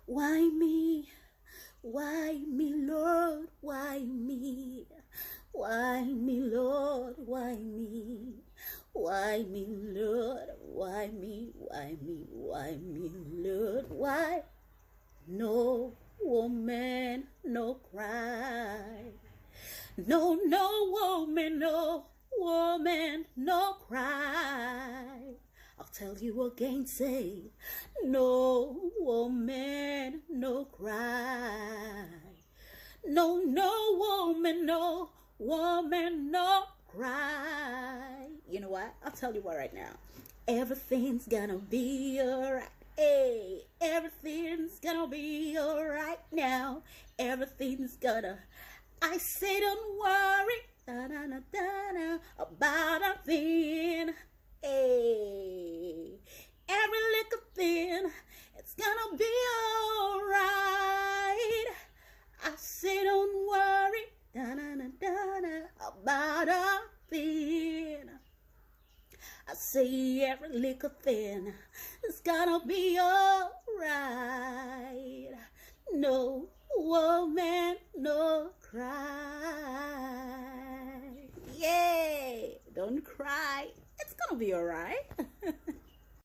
Why me? Why me, Lord? Why me? Why me, Lord? Why me? Why me, Lord? Why me? Why me? Why me, Lord? Why? No woman, no cry. No, no woman, no woman, no cry. I'll tell you again, say, no woman, no cry. No, no woman, no woman, no cry. You know what? I'll tell you what right now. Everything's gonna be alright. Hey, everything's gonna be alright now. Everything's gonna. I say don't worry about a thing. Hey, every little thing, it's gonna be alright. I say don't worry about a thing. I say every little thing, it's gonna be alright. No woman, no cry. Yay! Don't cry. It's gonna be alright.